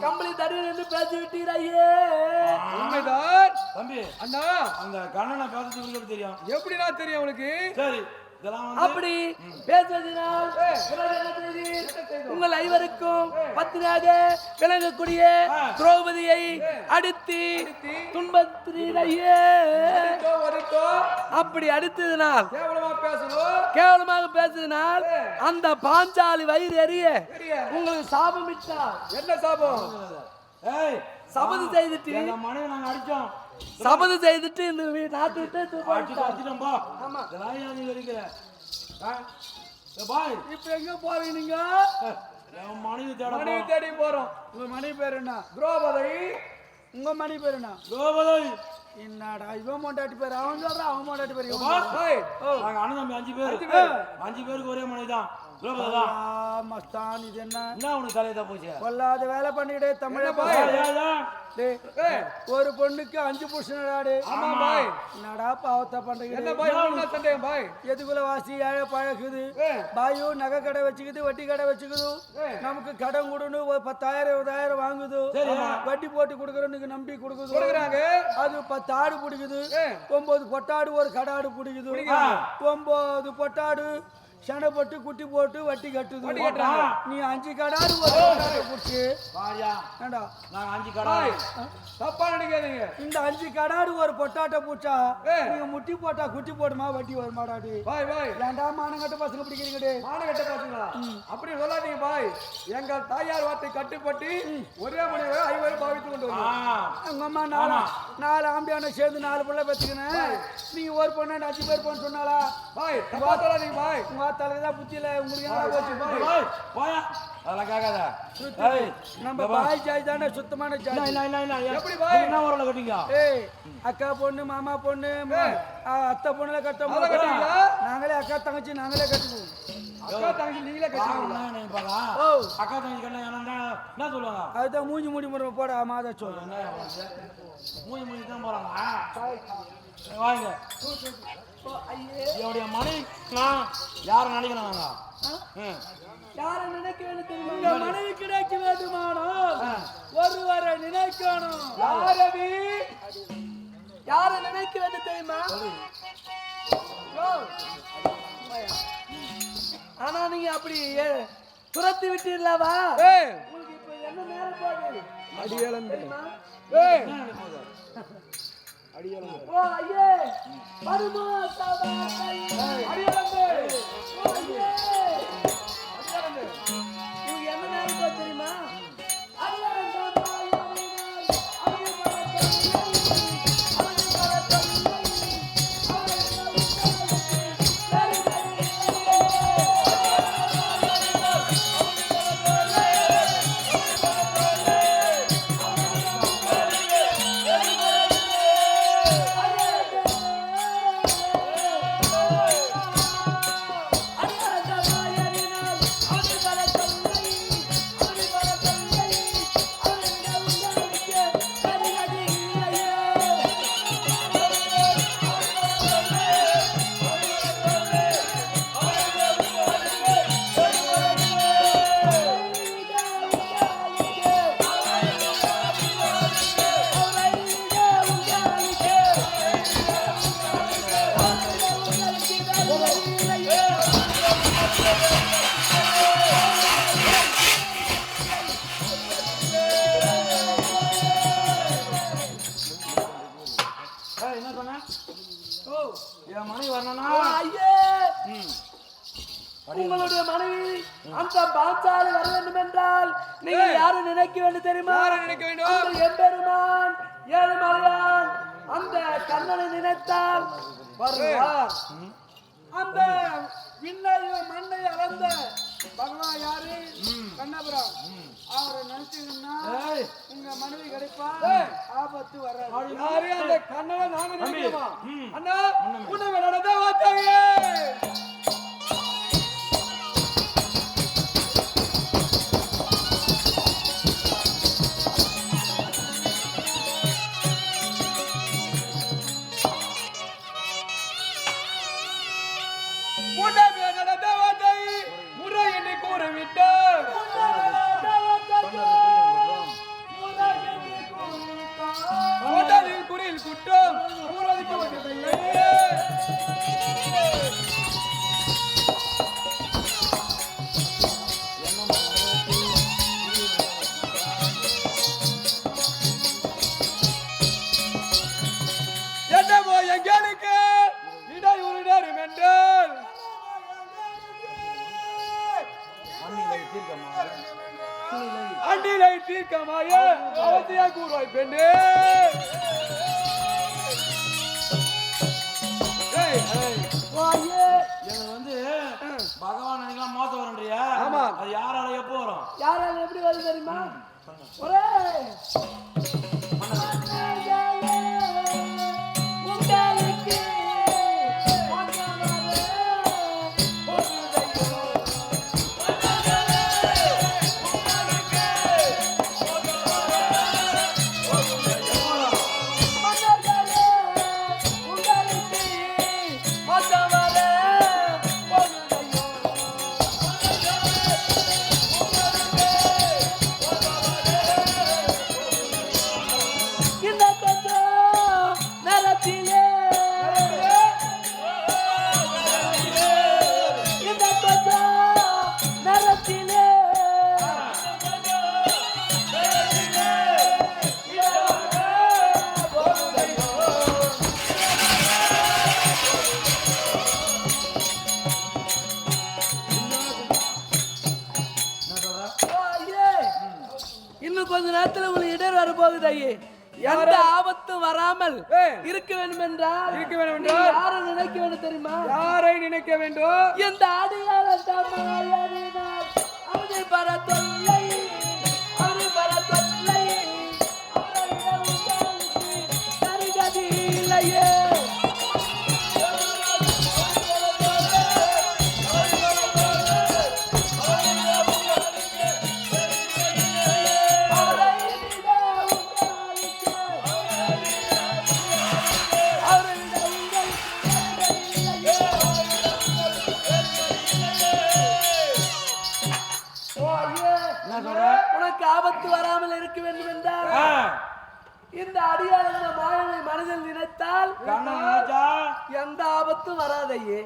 கம்பளி தடியில் என்று பேசிவிட்டீர் ஐயே. உண்மைதான் தம்பி. அண்ணா அந்த கண்ணனை பேசுறது உங்களுக்கு தெரியும். எப்படின்னா தெரியும் உனக்கு? சரி அப்படி பேசுவதனால் உங்கள் ஐவருக்கும் பத்தினியாக விளங்கக்கூடிய திரௌபதியை அடித்து துன்பத்தினையே அப்படி அடித்ததினால் கேவலமாக பேசுவதனால் அந்த பாஞ்சாலி வயிறு எரிய உங்களுக்கு சாபம் இட்டார். என்ன சாபம்? சபது செய்துட்டு மனைவி நாங்க அடிச்சோம். சபது செய்துட்டு இந்த நாட்டு விட்டு இப்ப எங்க போறீங்க நீங்க? மனைவி தேடி போறோம். உங்க மனைவி பேர் என்ன? திரௌபதி. உங்க மனைவி பேர் என்ன? திரௌபதி. என்னடா இவன் மொண்டாட்டி பேர் அவன் சொல்றான், அவன் மொண்டாட்டி பேர் நாங்க அண்ணன் தம்பி 5 பேர். 5 பேருக்கு ஒரே மனைவி தான். மஸ்தான் இது என்ன உனக்கு தலையதான் போச்சு? கொல்லாத வேலை பண்ணிட்டு தமிழ ஒரு பொண்ணுக்கு 5 புருஷனாடு. ஆமா பாய். என்னடா பாவத்தை பண்றீங்க? என்ன பாய் என்ன சந்தேகம் பாய்? எதுக்குள்ள வாசி ஏழை பழகுது பாயு, நகை கடை வச்சுக்குது, வட்டி கடை வச்சுக்குது, நமக்கு கடன் கொடுன்னு 10,000 20,000 வாங்குது, வட்டி போட்டு கொடுக்குறோன்னு நம்பி கொடுக்குறாங்க. அது 10 ஆடு பிடிக்குது, 9 பொட்டாடு ஒரு கடாடு பிடிக்குது, 9 பொட்டாடு சண்டை போட்டு குட்டி போட்டு வட்டி கட்டுது. நீ 5 கடாடு ஒரு புடிச்சு நாங்க 5 கடாடு தப்பா நினைக்காதீங்க. இந்த 5 கடாடு ஒரு பொட்டாட்ட பூச்சா நீங்க முட்டி போட்டா குட்டி போடுமா வட்டி வரும் மாடாடி. பாய் பாய் ஏன்டா மானங்கட்ட பசங்க பிடிக்கிறீங்க? மானங்கட்ட பசங்களா? அப்படி சொல்லாதீங்க பாய். எங்கள் தாயார் வார்த்தை கட்டுப்பட்டு ஒரே மணி 5 பாவித்து கொண்டு வந்தோம். உங்க அம்மா 4 ஆம்பியான சேர்ந்து 4 பிள்ளை பெற்றுக்கினேன். நீங்க ஒரு பொண்ணு 5 பேர் பொண்ணு சொன்னாலா? பாய் சொல்லாதீங்க பாய். உங்க தலைதான் புத்தியில உங்களுக்கு என்ன போச்சு? பாய் போயா அதெல்லாம் கேட்காத. நம்ம பாய் ஜாய் தானே சுத்தமான ஜாய். எப்படி பாய் என்ன ஊர்ல கட்டிங்க? அக்கா பொண்ணு மாமா பொண்ணு அத்தை பொண்ணுல கட்ட நாங்களே அக்கா தங்கச்சி நாங்களே கட்டுவோம். அக்கா தங்கச்சி நீங்களே கட்டுவீங்க? அக்கா தங்கச்சி கண்ணா என்ன சொல்லுவாங்க? அதுதான் மூஞ்சி மூடி முறை போட மாதா சொல்லுங்க. மூஞ்சி மூடி தான் போறாங்க. வாங்க என்னுடைய மனைவி யார நினைக்கிறாங்க? யார நினைக்க வேண்டும் தெரியுமா? இந்த மனைவி கிடைக்க வேண்டுமானால் ஒருவரை நினைக்கணும். யார நினைக்க வேண்டும் தெரியுமா? ஆனா நீங்க அப்படி துரத்தி விட்டீர்களாவா? உங்களுக்கு இப்ப என்ன நேரம் போகுது? அடியளந்து ஓ ஐயே வருமா சாதா அடியளந்து ஓ ஐயே அடியளந்து நீங்க என்ன நேரம் தெரியுமா? உங்களுடைய மனைவி அந்த பாஞ்சாலி வர வேண்டும் என்றால் நீங்க யாரை நினைக்க வேண்டும் தெரியுமா? நினைக்க வேண்டும்? அந்த எம்பெருமான் ஏழுமலையான் அந்த கண்ணனை நினைத்தால் வருவார். அந்த விண்ணையும் மண்ணை அளந்த பகவான் யாரு? கண்ணபுரம். அவரை நினைச்சீங்கன்னா உங்க மனைவி கிடைப்பா, ஆபத்து வராது. யாரு அந்த கண்ணனை நாங்க நினைக்கிறோமா? அண்ணா உன்னை விளையாடதே வாத்தாங்க. அண்டிலை தீர்க்கமாய அவசியா கூறுவாய் பெண்ணே. எனக்கு பகவான் நினைக்கலாம் மோசம் வரன்றியா? ஆமா. அது யாரால எப்போ வரும்? யாரால எப்படி வருது தெரியுமா? ஒரே கொஞ்ச நேரத்துல உங்களுக்கு இடர் வர போகுது ஐயே. எந்த ஆபத்தும் வராமல் இருக்க வேண்டும் என்றால் யாரை நினைக்க வேண்டும் தெரியுமா? யாரை நினைக்க வேண்டும்? எந்த அடியாள அவனை பர தொல்லை அவனை பர தொல்லை கருகதி இல்லையே. உனக்கு ஆபத்து வராமல் இருக்க வேண்டும் என்றால் இந்த அடியாளந்த மாயனை மனதில் நினைத்தால் எந்த ஆபத்தும் வராதையே.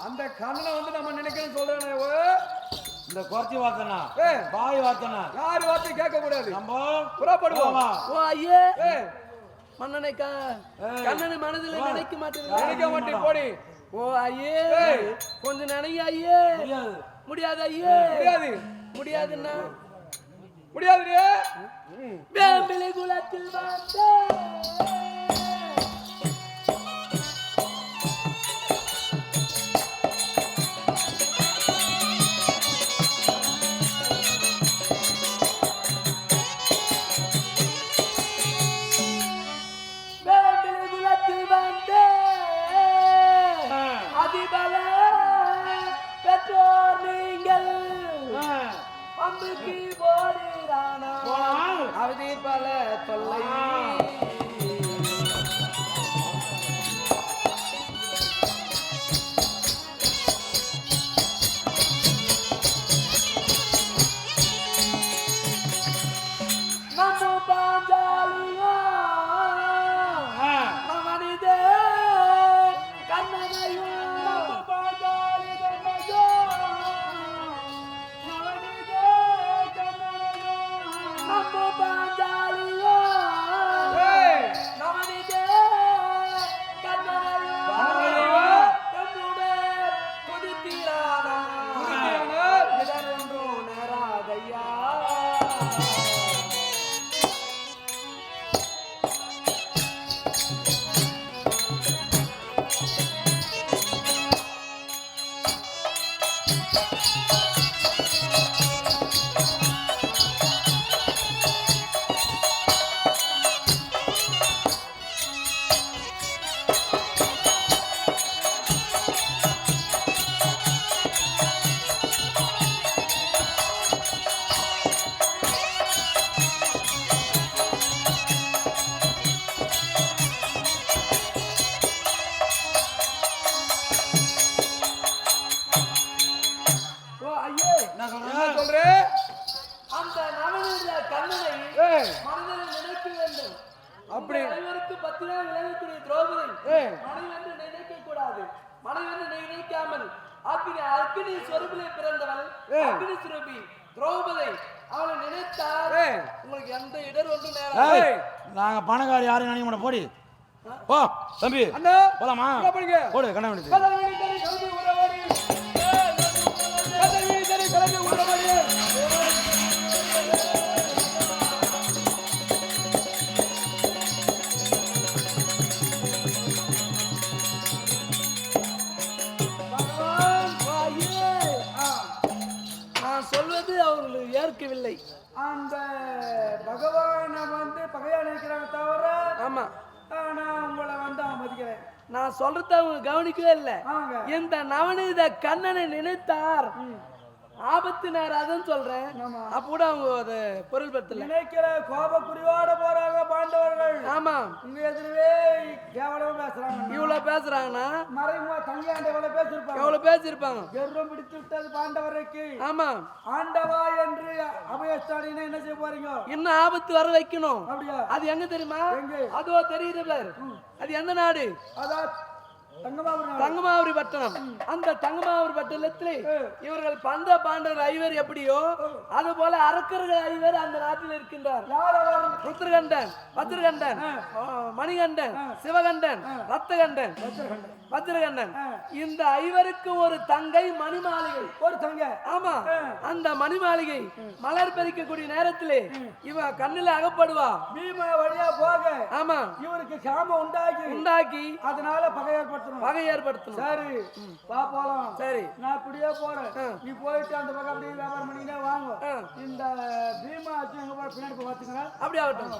அந்த கண்ணனை நம்ம நினைக்கணும் சொல்றேன். இந்த குறைச்சி வார்த்தனா பாய் வார்த்தனா யாரு வார்த்தை கேட்க கூடாது. நம்ம புறப்படுவோம். ஓ ஐயே மன்னனை கண்ணனை மனதில் நினைக்க மாட்டேன் போடி. ஓ ஐயே கொஞ்சம் நினைங்க ஐயே. முடியாது ஐயே. முடியாதுன்னா முடியாது. வேம்பிலை குலத்தில் வந்தே அவதி பல தொல்லை நம்ம பாஞ்சாலியா மனிதே கண்ணனையா நம்ம பாஞ்சாலி நம்ம பாஞ்சாலியா அப்படி அனைவருக்கு பத்தினா விளங்கக்கூடிய திரௌபதி மனைவென்று நினைக்க கூடாது. மனைவென்று நினைக்காமல் அக்னி ஸ்வரூபிலே பிறந்தவள் அக்னி ஸ்வரூபி திரௌபதி. அவளை நினைத்தால் உங்களுக்கு எந்த இடர் ஒன்றும் நேரம். நாங்க பணக்கார யாரையும் நினைக்க மாட்டோம். போடி போ தம்பி போலாமா? போடு கண்ண வேண்டியது. நான் சொல்வது அவர்கள் ஏற்கவில்லை. அந்த பகவானை வந்து பகையா நினைக்கிறாங்க தவிர. ஆமா, நான் உங்களை வந்து மதிக்கிறேன். நான் சொல்றத அவங்க கவனிக்கவே இல்லை. இந்த நவநீத கண்ணனை நினைத்தார் ஆபத்து நேராதுன்னு சொல்றேன். அப்ப கூட அவங்க ஒரு பொருள் பத்தல நினைக்கிற கோப குறியோட போறாங்க பாண்டவர்கள். ஆமா, உங்க எதிரவே கேவலமா பேசுறாங்க. இவ்வளவு பேசுறாங்கன்னா மறைமுக தங்கையாண்ட எவ்வளவு பேசிருப்பாங்க. கர்வம் பிடித்து விட்டது பாண்டவருக்கு. ஆமா, ஆண்டவா என்று அபயஸ்தானினா என்ன செய்ய போறீங்க? இன்னும் ஆபத்து வர வைக்கணும். அப்படியா? அது எங்க தெரியுமா? அதோ தெரியுது. அது எந்த நாடு? அதான் தங்கமாவரி பட்டணம். அந்த தங்கமாவரி பட்டணத்திலே இவர்கள் பந்த பாண்டவர் ஐவர் எப்படியோ அது போல அரக்கர்கள் ஐவர் அந்த நாட்டில் இருக்கின்றார். ருத்ரகண்டன், பத்ரகண்டன், மணிகண்டன், சிவகண்டன், ரத்தகண்டன், பத்ரகண்டன். இந்த ஐவருக்கு ஒரு தங்கை மணிமாளிகை. ஒரு தங்கை. ஆமா, அந்த மணிமாளிகை மலர் பறிக்கக்கூடிய நேரத்திலே இவ கண்ணில் அகப்படுவா. பீமா வழியா போக. ஆமா, இவருக்கு சாம உண்டாக்கி அதனால பகை ஏற்படுத்தணும். சரி வா போலாம். சரி, நான் இப்படியே போறேன். நீ போயிட்டு அந்த பக்கம் அப்படியே வியாபாரம் பண்ணிக்கிட்டே வாங்க. இந்த பீமா ஆச்சு எங்க போய் பின்னாடி போய் பார்த்துங்க. அப்படி ஆகட்டும்.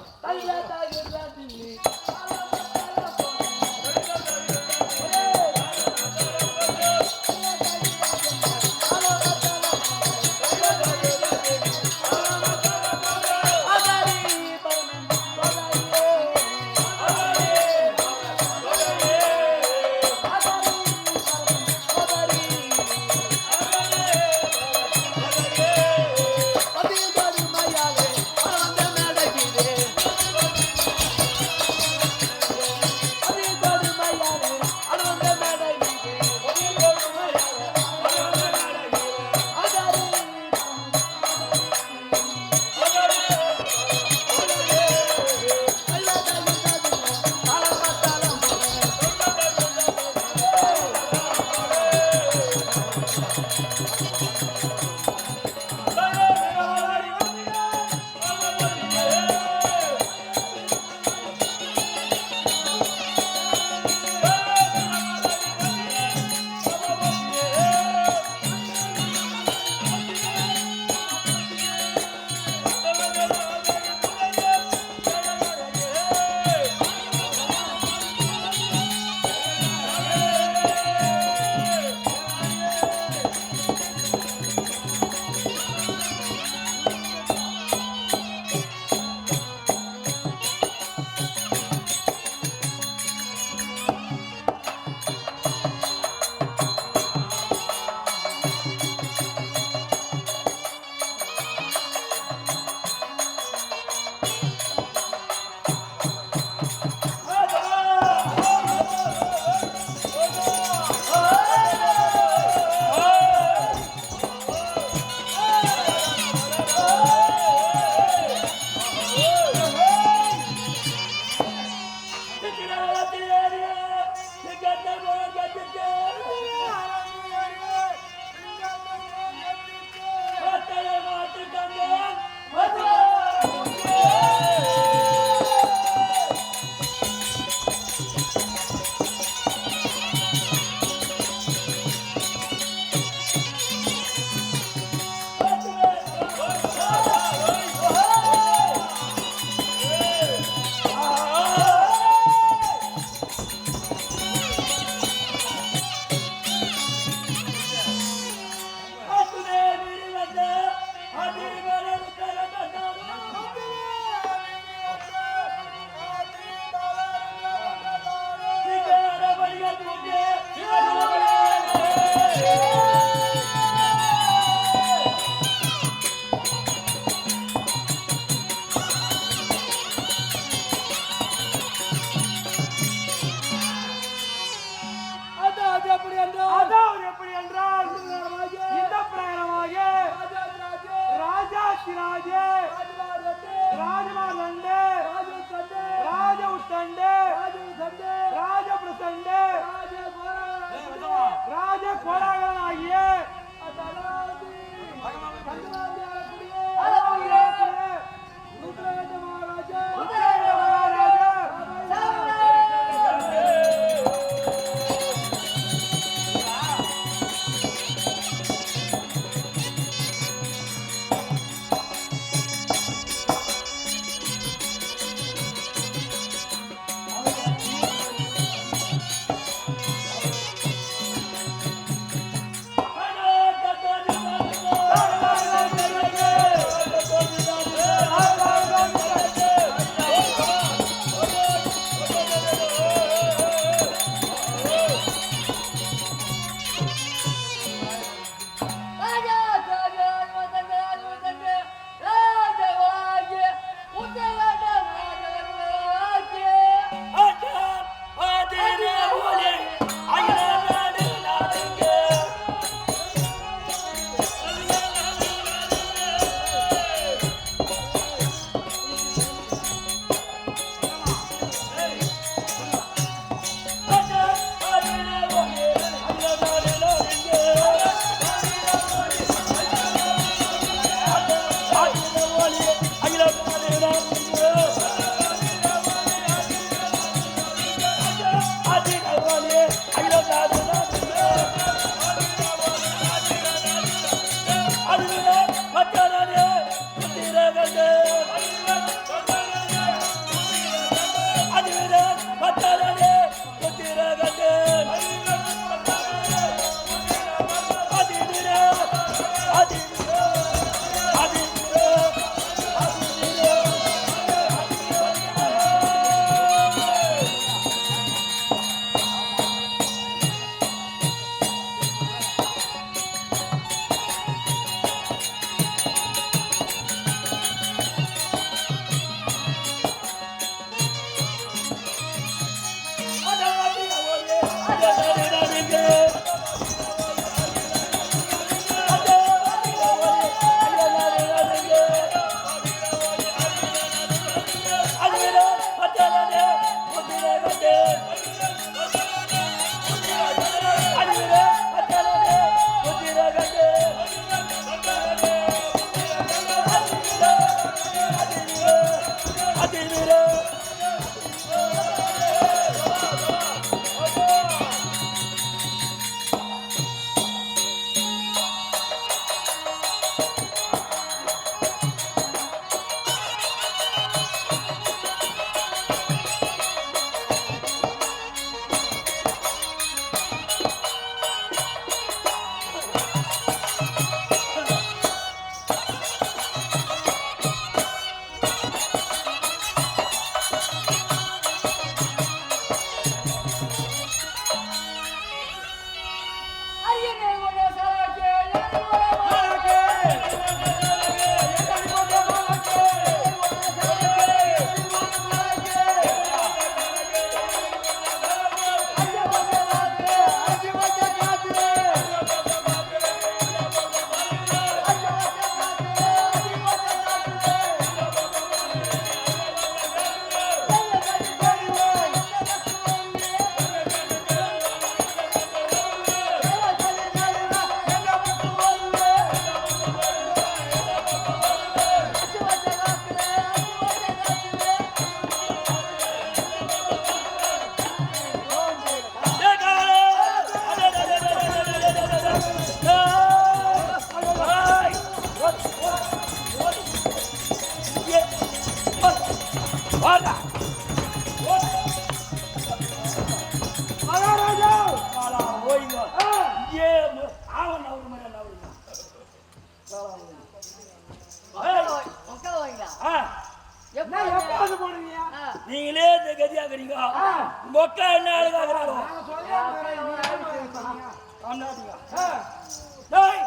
டேய்,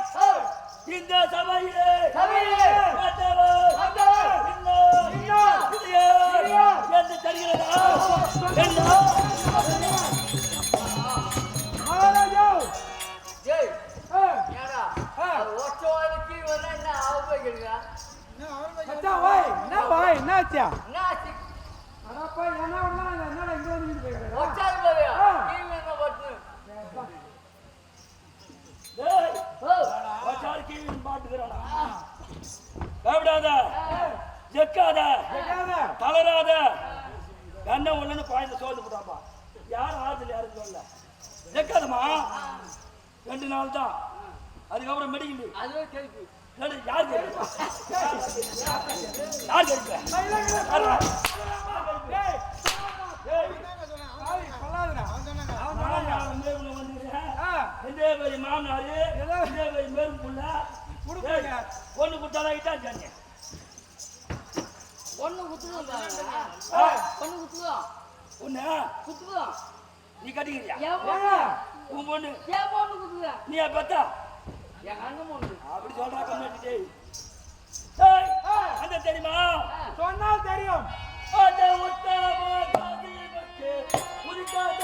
இந்த சபையிலே வந்தவர் இன்னும் சிறியோர் என்று தெரிகிறதா? மகாராஜா ஏய் ஏடா ஒச்சோருக்கு வர என்ன ஆவுகிறீங்க மச்சான் ஓய் என்ன ஆச்சா நாசி அடப்பா என்ன பண்ணலாம் என்னடா இங்க வந்து போயிடுற ஒச்சாது போறியா நீ என்ன பட்டு டேய், ஓ வச்சாருக்கு பாட்டுக்கறாடா. பயப்படாத, ஜெக்காத, தளராத. என்ன ஒண்ணுன்னு பாய்ந்து சோது போடாப்பா. யார் ஆத்துல யாரும் சொல்ல. ஜெக்காதமா 2 நாள் தான். அதுக்கப்புறம் மெடிக்கல். அதுவே கேக்கு யார் கேட்பா? யார் கேட்பா? மாமனாரு ஒண்ணு கொடுத்தாதான் இட்டான் சொன்னேன். ஒண்ணு குத்துதான் ஒண்ணு குத்துதான் ஒண்ணு குத்துதான் நீ கட்டிக்கிறியா? உன் பொண்ணு ஏன் பொண்ணு குத்துதான் நீ பார்த்தா என் அண்ணன் பொண்ணு அப்படி சொல்றா கம்மிட்டு. அந்த தெரியுமா? சொன்னால் தெரியும் அந்த உத்தம காதியை பற்றி உதிக்காத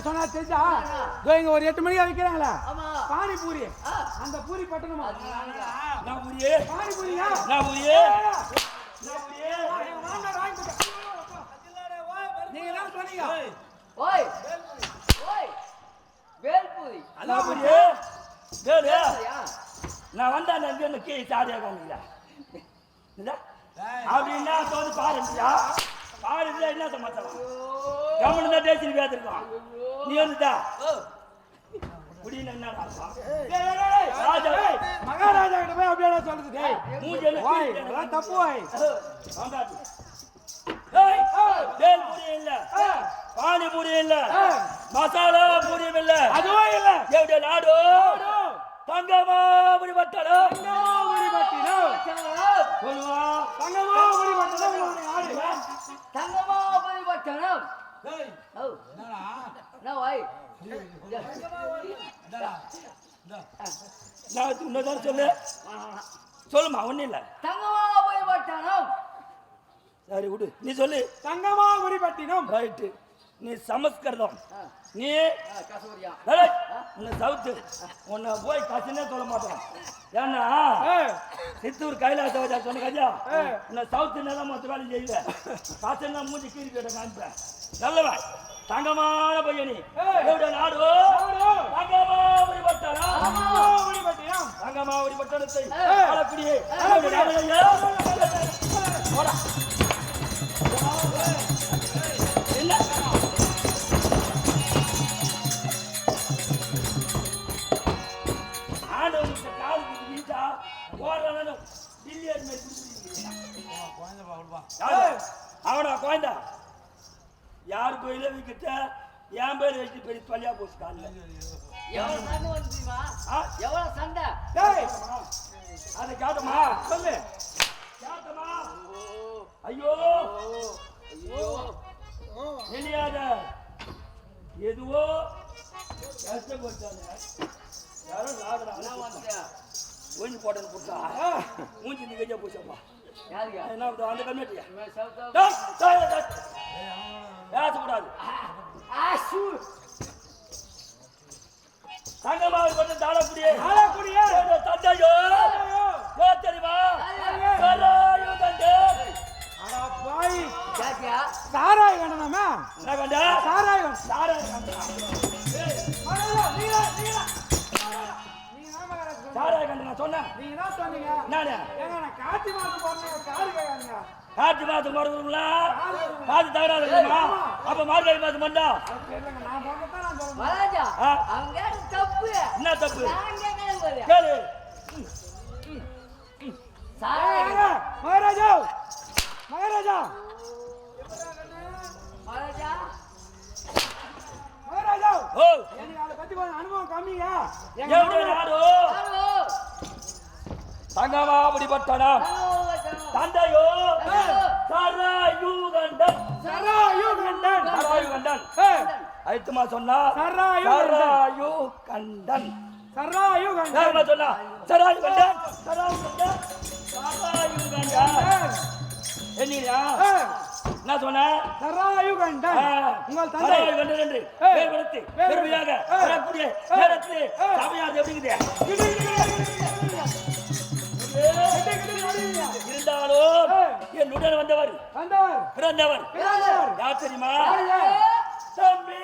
சொன்னா தெரிஞ்சா இங்க ஒரு 8 மணிக்கு வைக்கிறாங்களா ஆமா பானிபூரி அந்த பூரி பட்டணுமா நான் புரியே பானிபூரியா நான் புரியே நீங்க என்ன சொன்னீங்க ஓய் ஓய் வேல்பூரி நான் புரியே வேலையா நான் வந்தா என்ன கீழே சாதியா காமிக்கிறா அப்படின்னா தோது பாருந்தியா பாருந்தியா என்ன சமாச்சாரம் கவனம் தான் பேசி பேசிருக்கோம் நீ வந்துட்டா என்ன மகாராஜா கிட்ட போய் அப்படியே சொல்லுது டேய் மூஞ்சல தப்பு வாய் பூரி இல்ல பானி பூரி இல்ல மசாலா பூரி இல்ல அதுவும் இல்ல எவ்வளவு நாடு தங்கமா பூரி பட்டடம் பூரி பட்டினம் சொல்லுவா தங்கமா பூரி பட்டடம் ஆடு தங்கமா பூரி பட்டடம் டேய் ஓ என்னடா நான் வாய் நான் உன்னதான் சொல்லு சொல்லுமா ஒன்னும் இல்ல தங்கமா பூரி பட்டடம் சரி விடு நீ சொல்லு தங்கமா பூரி பட்டினம் ரைட்டு நீ சமஸ்கிருதம் நீ கசூரியா உன்னை சவுத்து உன்னை போய் கசினே சொல்ல மாட்டோம் ஏன்னா சித்தூர் கைலாச சொன்ன கஜா உன்னை சவுத்து நிலம் மொத்த வேலை செய்யல காசுன்னா மூஞ்சி கீழ் கேட்ட காமிப்பேன் நல்லவன் தங்கமான பையனி நாடு தங்கமாவரி பட்டணம் தங்கமாவரி பட்டணத்தை ஆளக்கூடிய என்ன ஆண்டவனுக்கு காலுக்கு நீட்டா ஓடுறவனும் பில்லியன் அவனா குழந்தா யார் கோயில வைக்கிட்ட என் பேர் வச்சு பெரிய தொல்லையா போச்சு காலில் எவ்வளவு சண்டை வந்துமா எவ்வளவு சண்டை அதை காட்டுமா சொல்லு காட்டுமா ஐயோ ஐயோ தெரியாத எதுவோ கஷ்டப்பட்டானே யாரும் லாகலாம் ஒழிஞ்சு போட்டேன்னு கொடுத்தா மூஞ்சி நிகழ்ச்சியா போச்சப்பா என்ன அந்த கம்மிட்டியா பேசக்கூடாது தங்கமாவை கொண்டு தாழக்கூடிய தந்தையோ தெரியுமா சாராய் வேண்டாமா என்ன கண்டா சாராய் சாராய் கண்டு நான் சொன்னேன் நீங்க தான் சொன்னீங்க நானு நான் கார்த்தி மாசம் போறேன் காரு கேட்காங்க கார்த்தி மாசம் போறதுங்களா காது தகராறு இல்லையா அப்ப மார்கழி மாசம் பண்ணா நான் போனதான் நான் சொல்றேன் மகாராஜா அவங்க தப்பு என்ன தப்பு கேளு கேளு மகாராஜா மகாராஜா மகாராஜா மகாராஜா ஓ எனக்கு அதை பத்தி கொஞ்சம் அனுபவம் கம்மிங்க எவ்வளவு நாடு தங்கமா அப்படிப்பட்டனா தந்தையோ சராயுகண்டன் சராயுகண்டன் சராயுகண்டன் ஐத்துமா சொன்னா சராயுகண்டன் சராயுகண்டன் சொன்னா சராயுகண்டன் சராயுகண்டன் சராயுகண்டன் என்னியா என்ன சொன்ன சராயுகண்டன் உங்கள் தந்தை சராயுகண்டன் என்று பேர் கொடுத்து பெருமையாக வரக்கூடிய நேரத்திலே சபையார் எப்படிங்குது இருந்தாலும் என்னுடன் வந்தவர் பிறந்தவர் யார் தெரியுமா தம்பி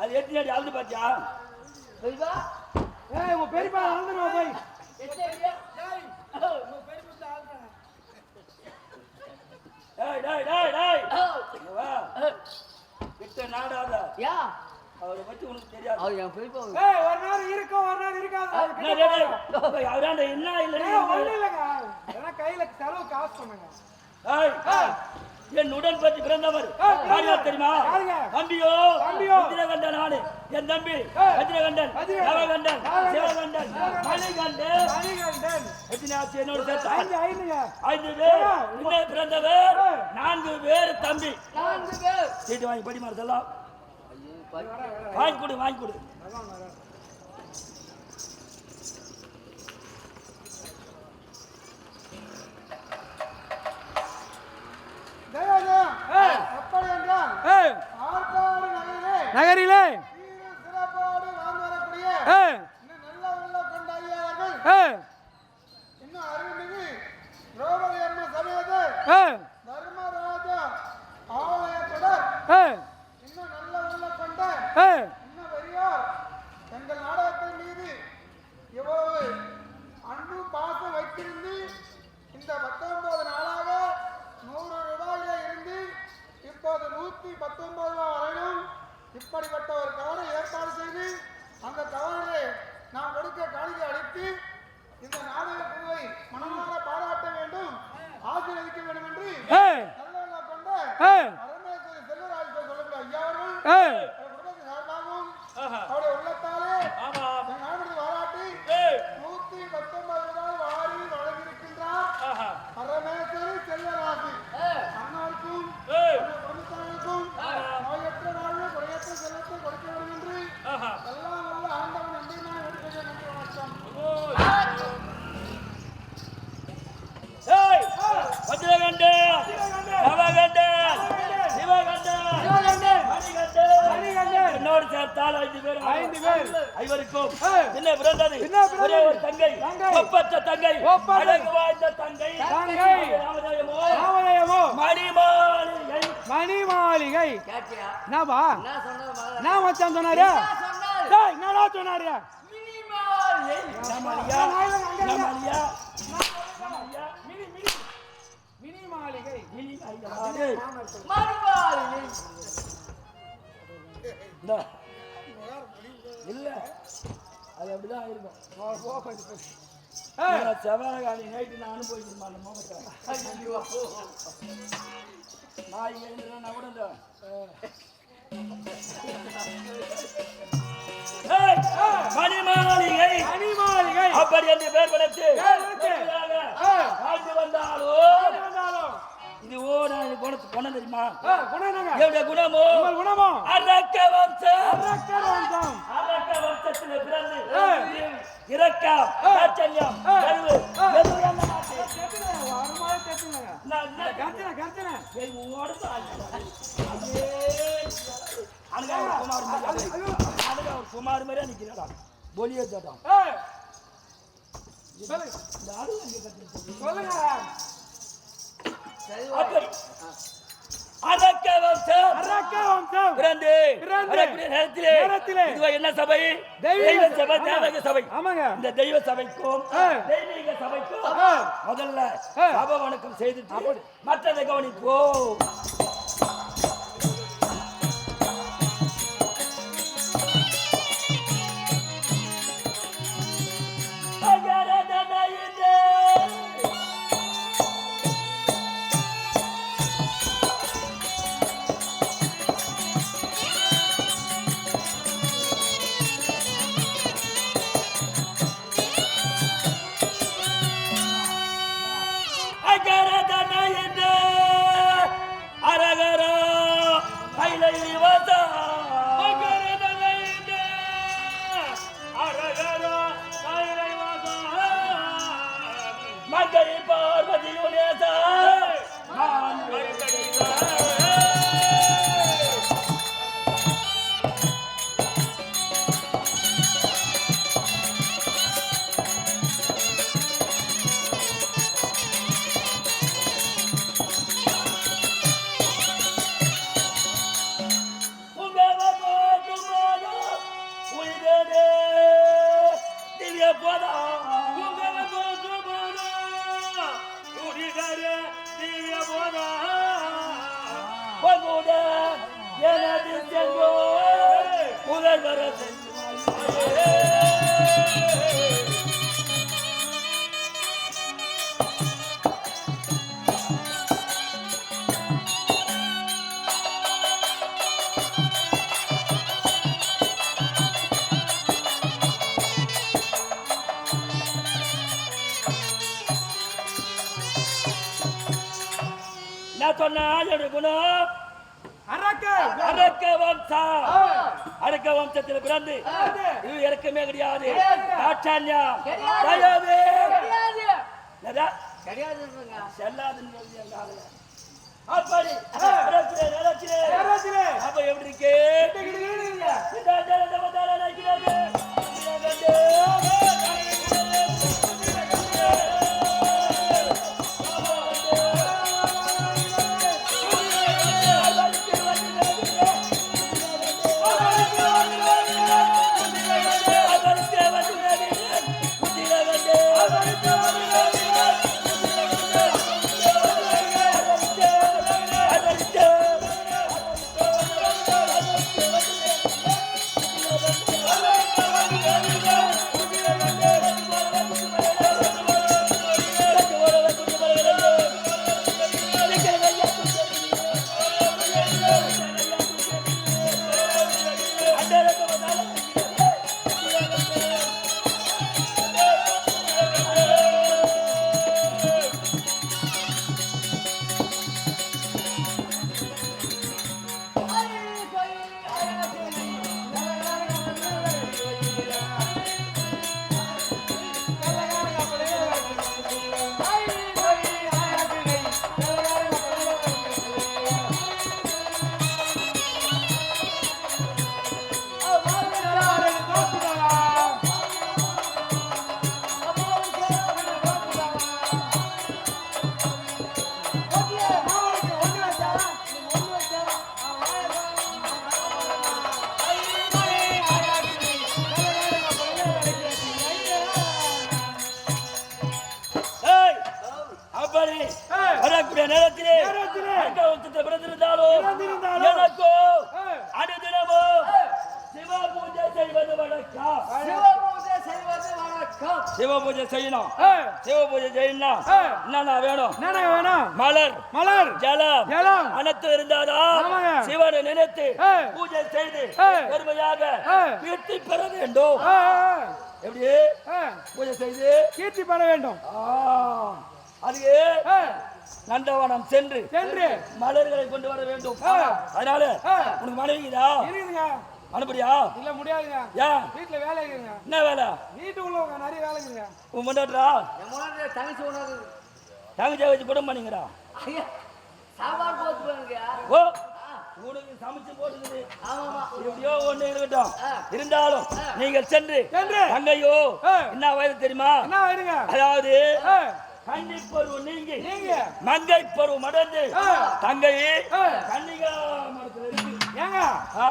அது எத்தனை அடி அழுது பாத்தியா உங்க பெரியப்பா அழுதுமா போய் கிட்ட நாடாத அவரை பத்தி உனக்கு தெரியாது ஒரு நாள் இருக்கும் ஒரு நாள் இருக்காது அவராண்ட என்ன இல்லைங்க கையில செலவு காசு பண்ணுங்க என் உடன் பற்றி பிறந்தவர் யார் தெரியுமா தம்பியோ வஜ்ரகண்டன் நாடு என் தம்பி வஜ்ரகண்டன் நவகண்டன் சிவகண்டன் மணிகண்டன் எத்தனை ஆச்சு என்னோட சேர்த்து 5 பேர் இன்னும் பிறந்தவர் 4 பேர் தம்பி சீட்டு வாங்கி படி மாறதெல்லாம் வாங்கி கொடு நகரிலே சிறப்போடு வாழ்ந்து வரக்கூடிய நல்ல உள்ள கொண்ட ஐயாவர்கள் இன்னும் அருள்மிகு திரௌபதி அம்மா சமேத தர்மராஜா ஆலயத்துடன் இன்னும் நல்ல உள்ள கொண்ட இன்னும் பெரியோர் எங்கள் நாடகத்தின் மீது எவ்வளவு அன்பு பாசம் வைத்திருந்து இந்த 19 நாளாக 100 ரூபாயில இருந்து இப்படிப்பட்ட ஒரு கவனை ஏற்பாடு செய்து அந்த கவனிலே நாம் கொடுக்க காணிக்கை அளித்து இந்த நாடக குழுவை மனமாற பாராட்ட வேண்டும், ஆசீர்வதிக்க வேண்டும் என்று நல்ல கொண்ட பரமேஸ்வரி செல்வராஜ் சொல்லக்கூடிய ஐயா அவர்கள் குடும்பத்தின் சார்பாகவும் அவருடைய உள்ளத்தாலே நாடு பாராட்டி 119 ரூபாய் வாரி வழங்கியிருக்கின்றார் பரமேஸ்வரி செல்வராஜ். அண்ணாவுக்கும் குடும்பத்தாருக்கும் நோயற்ற வாழ்வு குறையற்ற செல்வத்தை கொடுக்க வேண்டும் என்று எல்லாம் வல்ல ஆண்டவன் நன்றி நன்றி வணக்கம். வஜ்ரகண்ட நவகண்ட சிவகண்ட என்னோடு சேர்த்தால் 5 பேர் ஐவருக்கும் என்ன பிறந்தது ஒரே ஒரு தங்கை, ஒப்பற்ற தங்கை, அழகு வாய்ந்த தங்கை மணிமாளிகை. என்னப்பா நான் மச்சான் சொன்னாரு, என்னடா சொன்னாரு? இல்ல அது அப்படிதான் இருக்கும். செவ்வாய்காலி நைட்டு நான் அனுபவிக்கிறேன் அந்த முகத்தை. நாய் எழுந்துனா கூட மணிமாளிகை அப்படி என்று பேர் படைத்து வந்தாலும் இதுவோ நான் குணம் தெரியுமா? என்னுடைய குணமோ அரக்க வம்சத்தில் பிறந்து இரக்கம் தாட்சண்யம் கருவு குமார் மாதிரியா நிக்கிறா பொலிய தோட்டம். என்ன சபை? தெய்வ சபை, தேவக சபை. இந்த தெய்வ சபைக்கும் தெய்வீக சபைக்கும் முதல்ல சப வணக்கம் செய்துட்டு மற்றதை கவனிப்போம். அரக்க வம்சத்தில் பிறந்து இது இறக்கமே கிடையாது. அப்படி அப்ப எப்படி இருக்கு? எனக்கோ அனுதினமும் சிவ பூஜை செய்வது வழக்கம். சிவ பூஜை செய்யணும். சிவ பூஜை செய்யணும். என்னன்னா வேணும்? மலர் மலர் ஜலம் ஜலம் அனைத்து இருந்தாதான் சிவனை நினைத்து பூஜை செய்து பெருமையாக கீர்த்தி பெற வேண்டும். எப்படி பூஜை செய்து கீர்த்தி பெற வேண்டும்? அதுக்கு நந்தவனம் சென்று மலர்களை கொண்டு வர வேண்டும். அதனால உனக்கு மனைவிதா அனுப்புறியா? இல்ல முடியாதுங்க. ஏன்? வீட்டுல வேலை இருக்குங்க. என்ன வேலை? வீட்டுக்குள்ள நிறைய வேலை இருக்குங்க. உன் முன்னாடிடா தங்கச்சியை வச்சு குடும்பம் பண்ணிக்கிறா. ஓ உனக்கு சமைச்சு போட்டுக்குது. எப்படியோ ஒண்ணு இருக்கட்டும். இருந்தாலும் நீங்கள் சென்று தங்கையோ என்ன வயது தெரியுமா? என்ன வயதுங்க? அதாவது கன்னி பருவம் நீங்க மங்கை பருவம் அடைந்து தங்கை கன்னிகா மரத்துல இருக்கு. ஏங்க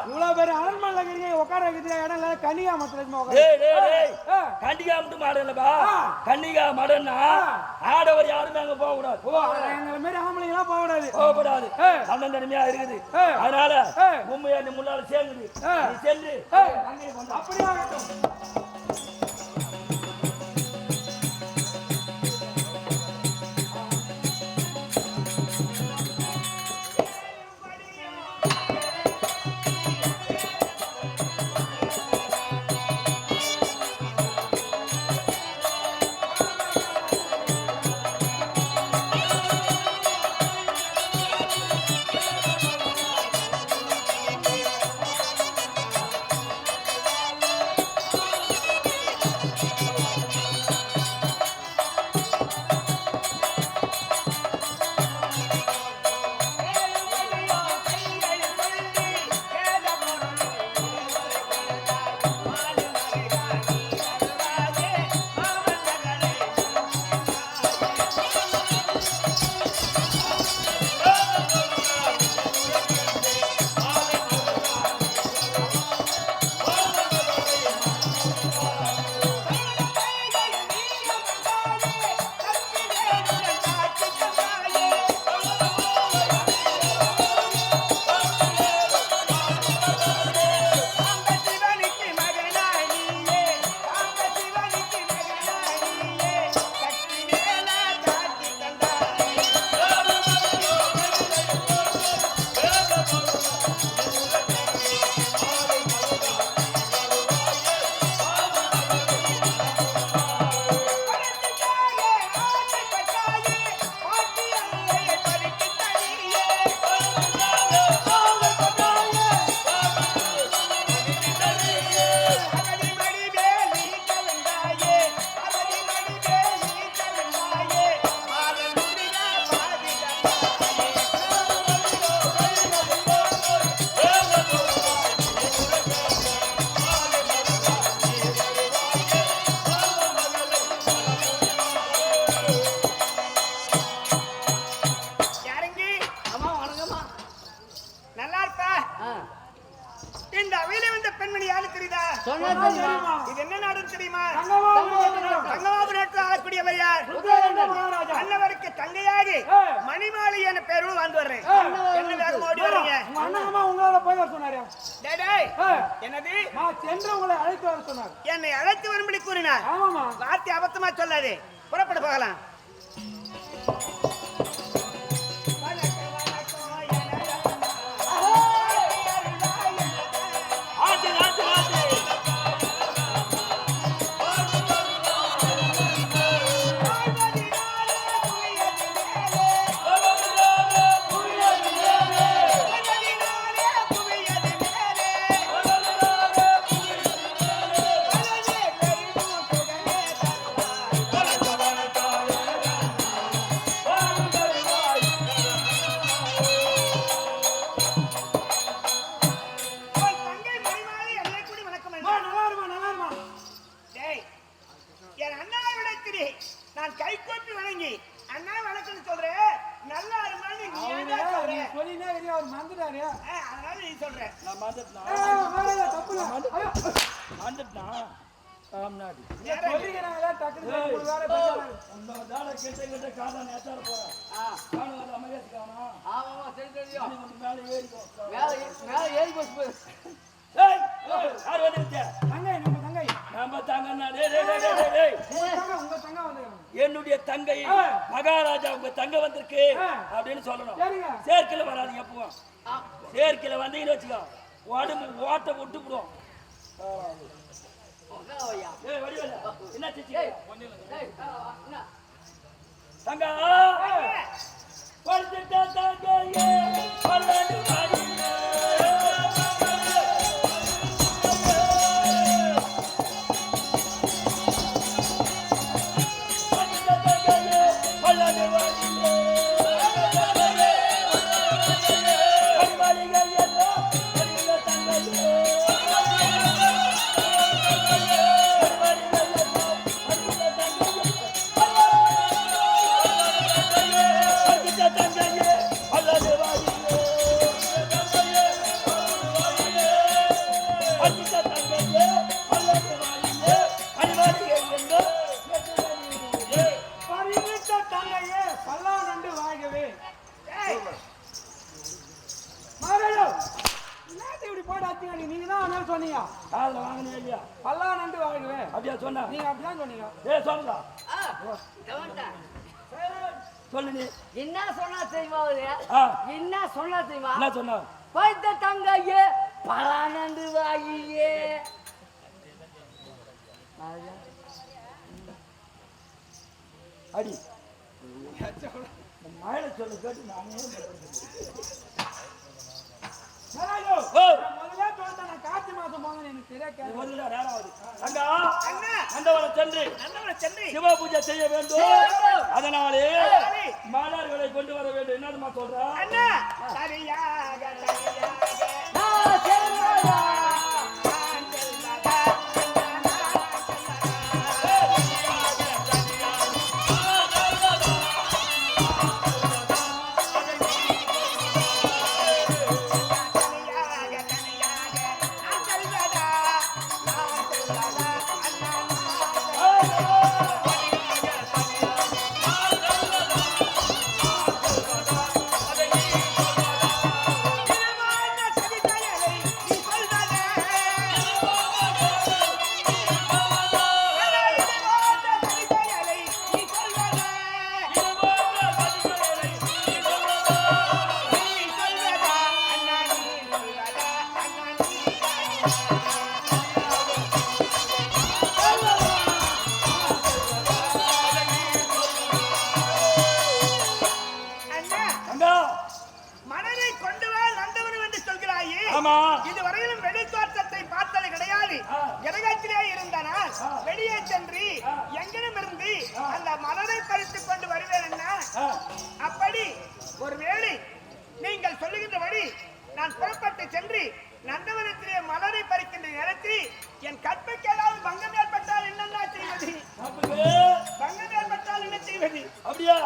இவ்வளவு பேர் அரண்மனையில இருக்கீங்க, உட்கார வைக்கிற இடம் இல்ல, கன்னிகா மரத்துல கன்னிகா மட்டும் மாடலப்பா. கன்னிகா மடன்னா ஆடவர் யாருமே அங்க போக கூடாது. எங்களை மாரி ஆம்பளைங்க எல்லாம் போகக்கூடாது. அண்ணன் தனிமையா இருக்குது. அதனால உண்மையா நீ முன்னால சேர்ந்து நீ சென்று அப்படியே ஆகட்டும். அண்ணவருக்கு தங்கையாக மணிமாலை என பேரும் வந்து வர்றேன். என்ன வேகமா ஓடி வரீங்க? உங்களால போய் வர சொன்னாரு. என்னது? உங்களை அழைத்து வர சொன்னார். என்னை அழைத்து வரும்படி கூறினார். வார்த்தை அபத்தமா சொல்லாது. புறப்பட போகலாம். நான் கை கொண்டு வணங்கி அண்ணா வணக்கம் சொல்றேன். நல்லா இருமான்னு நீ ஏன்டா சொல்ற? சொல்லினே இல்லையா அவர் மறந்துட்டாரு. அதனால நீ சொல்ற. நான் மறந்துட்டேனா? தப்பு இல்ல. மறந்துட்டேனா? ஆம்னாடி நேரா சொல்லிக்கிறாங்களா டக்குனு ஒரு வேலை பேசுறாங்க அந்த தான கிட்ட காதா நேத்தார போறேன் நானும் அந்த அமைதியா காணா ஆமாமா சரி தெரியும் கொஞ்சம் மேல ஏறிக்கோ மேல ஏறி போச்சு ஏய் யார் வந்துருச்ச தங்கை நம்ம தங்கை நம்ம தங்கன்னா டேய் உங்க தங்க வந்து என்னுடைய தங்கை மகாராஜா உங்க தங்க வந்திருக்கு அப்படின்னு சொல்லணும் சரிங்க சேர்க்கையில வராது எப்பவும் சேர்க்கையில வந்தீங்கன்னு வச்சுக்கோ உடம்பு ஓட்ட விட்டு போடும் ஏய் வடிவேல என்ன சிச்சி தங்கா படுத்துட்டா தங்கையே பல்லாண்டு வாடியே சொன்னீங்க காதுல வாங்கினே இல்லையா பல்லா நண்டு வாங்குவேன் அப்படியா சொன்ன நீங்க அப்படிதான் சொன்னீங்க ஏய் சொல்லுடா சொல்லு நீ என்ன சொன்னா தெரியுமா அவரு என்ன சொன்னா தெரியுமா என்ன சொன்ன பைத்த தங்கையே பலானண்டு வாங்கியே அடி மழை சொல்லு கேட்டு நானே முதல்ல சொல்லிட்டேன் நான் கார்த்தி மாசம் போங்க எனக்கு தெரியாது முதல்ல நேராவது அங்கா அண்ணா அந்தவன சென்று நந்தவன சென்று சிவ பூஜை செய்ய வேண்டும் அதனாலே மாணவர்களை கொண்டு வர வேண்டும் என்னதுமா சொல்றா அண்ணா சரியாக இதுவரையிலும் வெளி தோற்றத்தை பார்த்தது கிடையாது. இடகத்திலே இருந்தனால் வெளியே சென்று எங்கிலும் இருந்து அந்த மலரை பறித்துக் கொண்டு வருவேன் என்ன. அப்படி ஒருவேளை நீங்கள் சொல்லுகின்றபடி நான் புறப்பட்டு சென்று நந்தவனத்திலே மலரை பறிக்கின்ற நேரத்தில் என் கற்பைக்கு ஏதாவது பங்கம் ஏற்பட்டால் என்னென்ன செய்வது? பங்கம் ஏற்பட்டால் என்ன செய்வது? அப்படியா?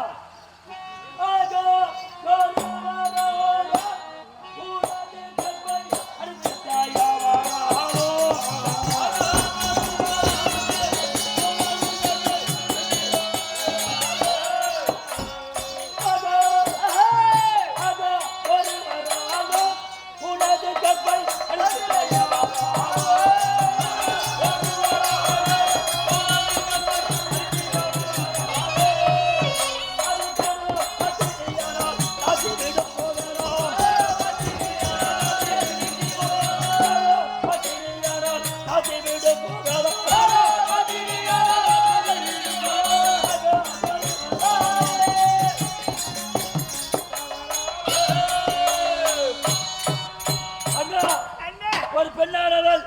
ஒரு பெண்ணானவள்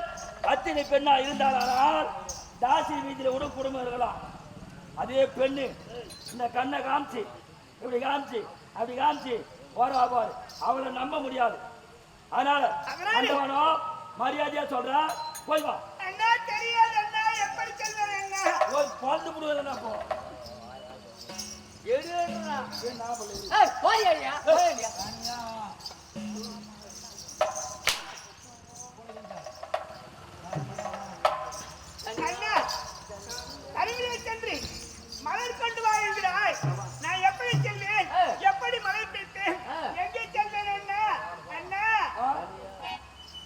அத்தினை பெண்ணா இருந்தால் தாசி வீதியில கூட குடும்பம் இருக்கலாம். அதே பெண்ணு இந்த கண்ணை காமிச்சு இப்படி காமிச்சு அப்படி காமிச்சு போறா பாரு, அவளை நம்ப முடியாது. அதனால அந்தவனோ மரியாதையா சொல்றா, போய் வா. அண்ணா தெரியாது அண்ணா, எப்படி சொல்றது அண்ணா? ஒரு பழுது முடுவதுன்னா போ. அண்ணா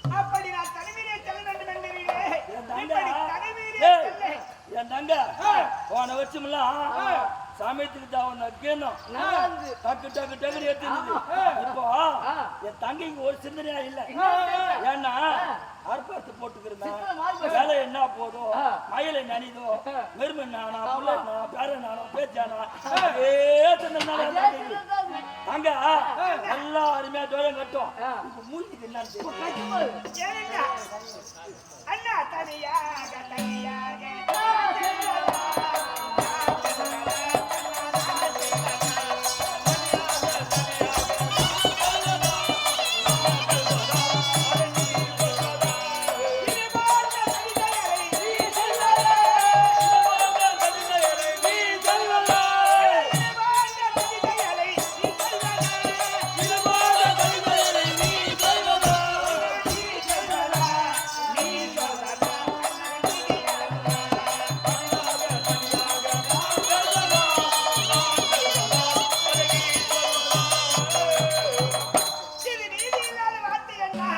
அப்படி நான் தனிமையிலே செல்ல வேண்டும் என்கிறீர்களே. என் தங்க இப்படி தனிமையிலே ஏய், செல்ல என் தங்க போன வருஷமெல்லாம் சமயத்துக்கு தான் ஒண்ணு கேணும் டக்கு டக்கு டக்குன்னு எடுத்து இப்போ என் தங்கைக்கு ஒரு சிந்தனையா இல்ல. ஏன்னா அர்ப்பத்து போட்டுக்கிறேன் வேலை என்ன போதும் மயிலை நனிதோ மெருமை நானா புள்ள பேர நானோ பேச்சானா தங்க எல்லா அருமையா ஜோரம் கட்டும் இப்ப மூஞ்சிக்கு என்ன ஏனென்றா, அண்ணா தனியாக தனியாக இது நீதி இல்லாத வார்த்தை அண்ணா.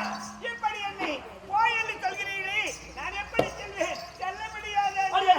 இப்படி என்னை போய் என்று சொல்கிறீர்களே, நான் எப்படி செல்வேன்? செல்ல முடியாது அண்ணா.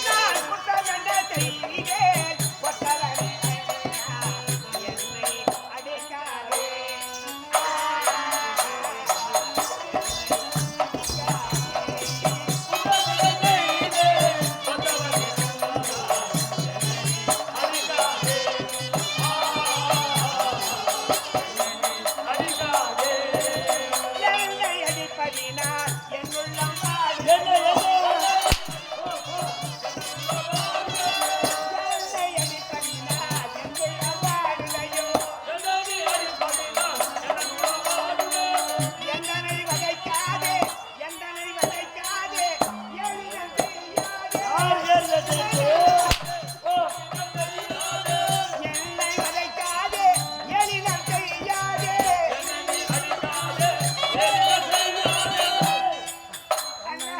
நான் குற்றம் என்ன செய்கிறேன்? ஒத்தவனே என்னை அடிக்காதே. என்னை அடிப்பதினால் என் உள்ளம் வாடும். என்னை அடிப்பதினால் என் உள்ளம் வாடுதையோ. எந்தனை வதைக்காதே, எந்தனை வதைக்காதே, எளியம் செய்யாதே. என்னை வதைக்காதே, எளியம் செய்யாதே. அண்ணா,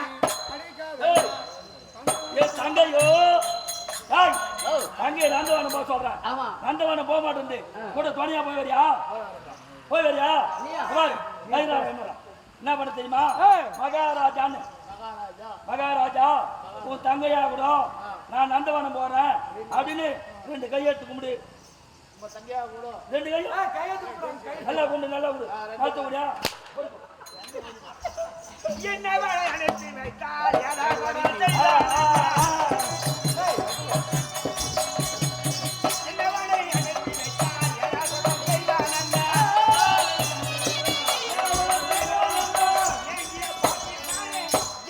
தங்கையோ தங்கை நந்தவனம் போக சொல்றேன். நந்தவனம் போக மாட்டேன் கூட துணையா போய் வரியா பாரு, தைரியமா என்னடா. என்ன பண்ண தெரியுமா மகாராஜான்னு மகாராஜா உன் தங்கையா கூட நான் நந்தவனம் போறேன் அப்படின்னு 2 கையெழுத்து கும்பிடு. 2 கையும் நல்லா கும்பிடு, நல்லா கும்பிடு. பார்த்து முடியா என்னவளை அனுப்பி வைத்தால் ஏதாவது செய்தால். என்னவளை அனுப்பி வைத்தால் ஏதாவது செய்தால் அண்ணா. எங்கிய பார்க்கிறானே,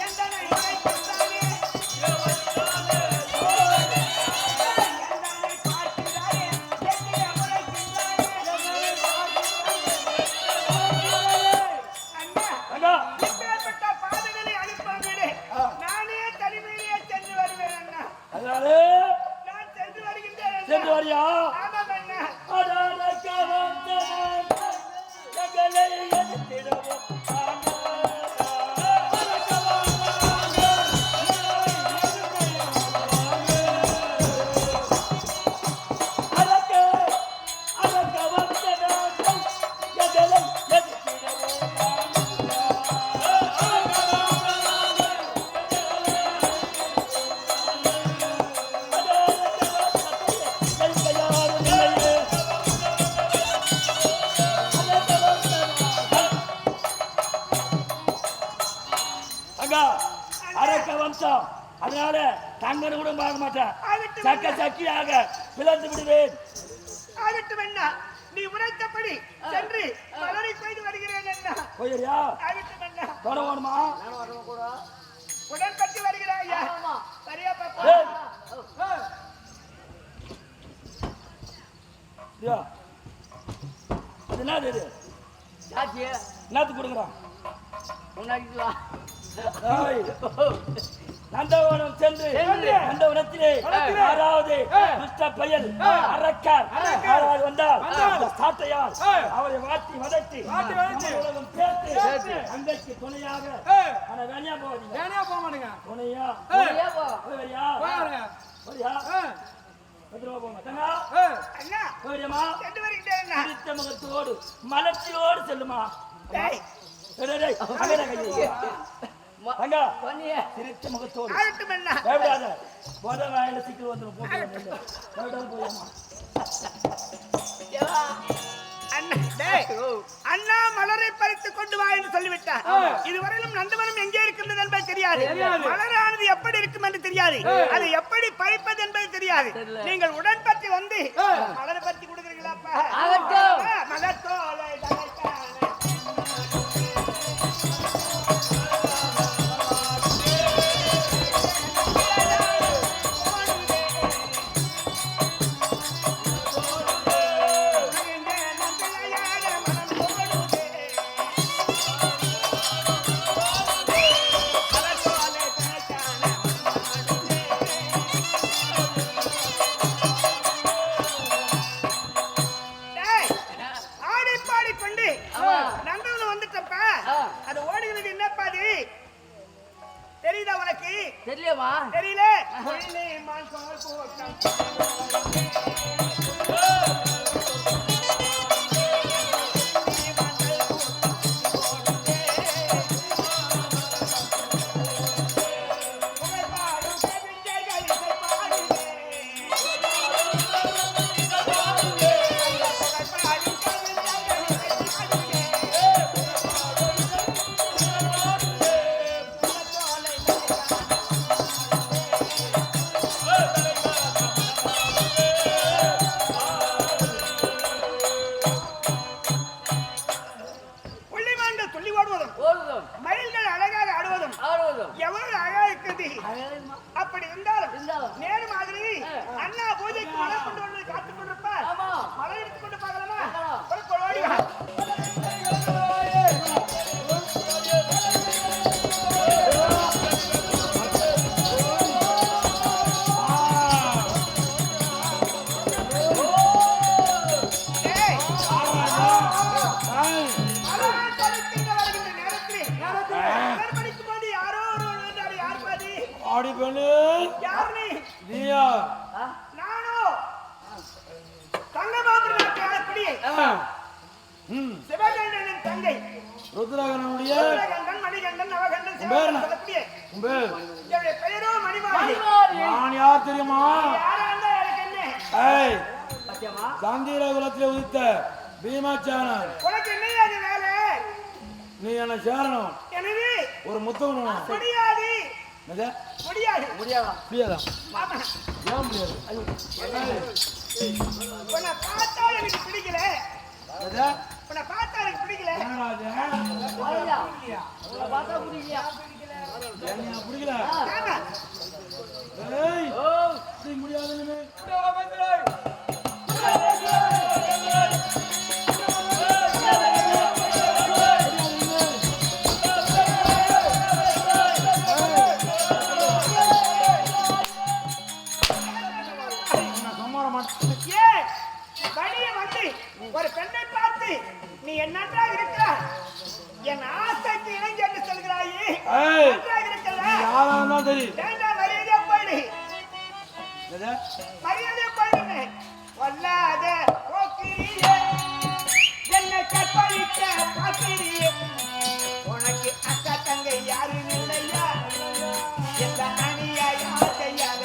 எந்தனை உரைக்கின்றானே. எந்தனை பார்க்கிறானே, எங்கிய உரைக்கின்றானே. அண்ணா, இப்பேற்பட்ட பாதைகளை அனுப்பாங்களே, நானே தனிமையிலே சென்று வருவேன் அண்ணா. அதனால நான் சென்று வருகின்றேன் அண்ணா. சென்று வரியா ஆமாம் அண்ணா. அரக்க வம்சம், அதனால தங்கன்னு கூட பார்க்க மாட்டேன். சக்க சக்கியாக பிளந்து விடுவேன். ஆகட்டும் அண்ணா, நீ உரைத்தபடி சென்று மலரை கொய்து போயிரியா ஆகட்டும் அண்ணா. தொட வேணுமா உடன்பட்டு வருகிறாய் ஐயா. சரியா பாப்பா? ஏய். ஐயா, அது என்னது இது? என்னத்துக்கு கொடுக்குறான் ஏய், நந்தவனம் சென்று நந்தவனத்திலே யாராவது துஷ்ட பயல் அரக்கர் யாராவது வந்தால் அந்த சாட்டையால் அவரை வாட்டி வதைத்து உலகம் சேர்த்து அங்கைக்கு துணையாக ஆனா வேணியா போவீங்க துணையா போறியா போறியா பத்திரமா போங்க தங்கா அண்ணா, போறியம்மா சென்று வருகிறேன் அண்ணா. சிரித்த முகத்தோடு மலர்ச்சியோடு செல்லுமா டேய், டேய், டேய், அங்கடா கையை. தங்கா சிரித்த முகத்தோடு ஆகட்டும் அண்ணா. பயப்படாத போத வாயில சிக்கல் வந்துடும் போட்டு பயப்படாத போயம்மா அண்ணா, டேய், அண்ணா மலரை பறித்து கொண்டு வா என்று சொல்லிவிட்டார். இதுவரையிலும் நந்தவனம் எங்கே இருக்கின்றது என்பது தெரியாது. மலரானது எப்படி இருக்கும் என்று தெரியாது. அதை எப்படி பறிப்பது என்பது தெரியாது. நீங்கள் உடன்பட்டு வந்து மலரை பறித்து கொடுக்குறீங்களாப்பா? மலத்தோலை தழைத்தானே. தெரியுதா உனக்கு? தெரியலமா தெரியல. ஒயிலே மான்சால் போட்டம். அப்படி இருந்தாலும் நேரு மாதிரி அண்ணா பூஜைக்கு மலர் கொண்டு வந்து காத்துக் கொண்டிருப்பார். மலர் எடுத்துக் கொண்டு பார்க்கலாமா? ஓடி வா. சிவகண்டனின் தங்கை ருத்ரகனுடைய ருத்ரகண்டன், மணிகண்டன், நவகண்டன், சிவகண்டன் சொல்லக்கூடிய என்னுடைய பெயரோ மணிமாரி. நான் யார் தெரியுமா? யாரா இருந்தா எனக்கு என்ன? ஏய், சந்திர குலத்திலே உதித்த பீமாச்சாரன். உனக்கு என்னையா அது வேலை? நீ என்ன சேரணும். என்னது? ஒரு முத்தம் முடியாது. முடியாது. முடியாதா? மாமா, ஏன் முடியாது? உன்னை பார்த்தா எனக்கு பிடிக்கல. உன்னை பார்த்தா எனக்கு பிடிக்கல. பிடிக்கல. ஆமா. ஏய், முடியாது. ஒரு பெண்ணை பார்த்து நீ என்னன்றா இருக்கிறாய், என் ஆசைக்கு இணங்கி என்று சொல்கிறாயே, மரியாதையா போயிடு, மரியாதையா போயிடுங்க. வல்லாத போக்கிரியே, என்னை கற்பழிக்க பார்க்கிறியே, உனக்கு அக்கா தங்கை யாரும் இல்லையா, எந்த அநியாயம் செய்யாத.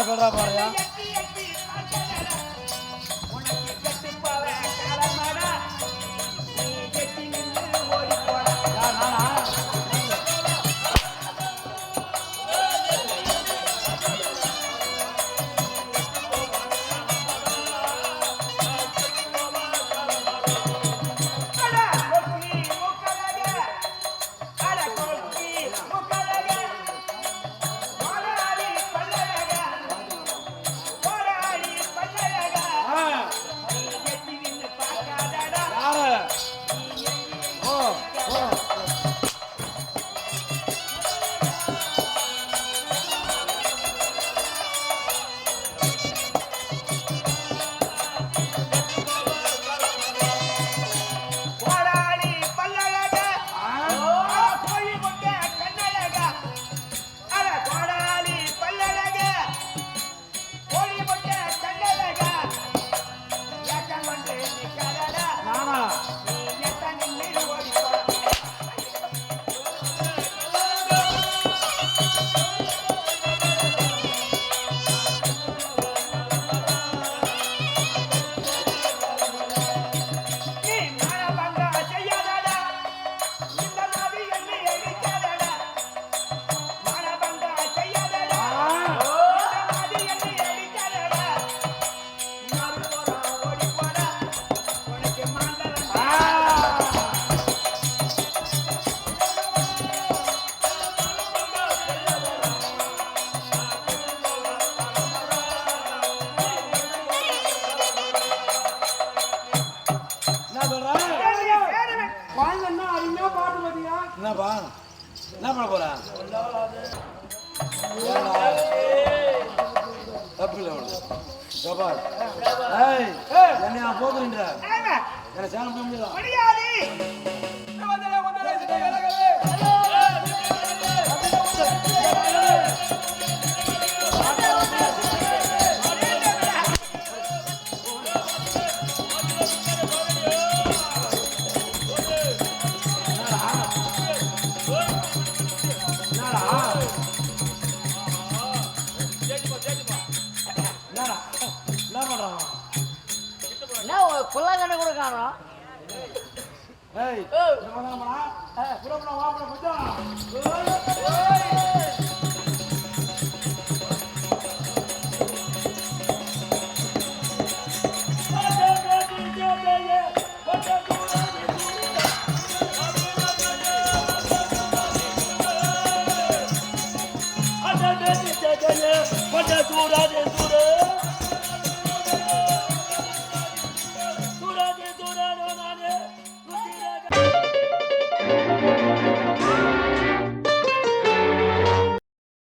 சொல்றா பாருயா. தப்பு இல்லை அவனுக்கு ஜபால் ஏய் என்னையா போகுதுன்ற ஆமா, என்ன சேன முடியாது முடியாது. என்ன பண்றான் என்ன புல்லாங்கண்ண கூட காணோம். ஏய் என்ன பண்ணாமடா புறப்பட வாப்பட கொஞ்சம்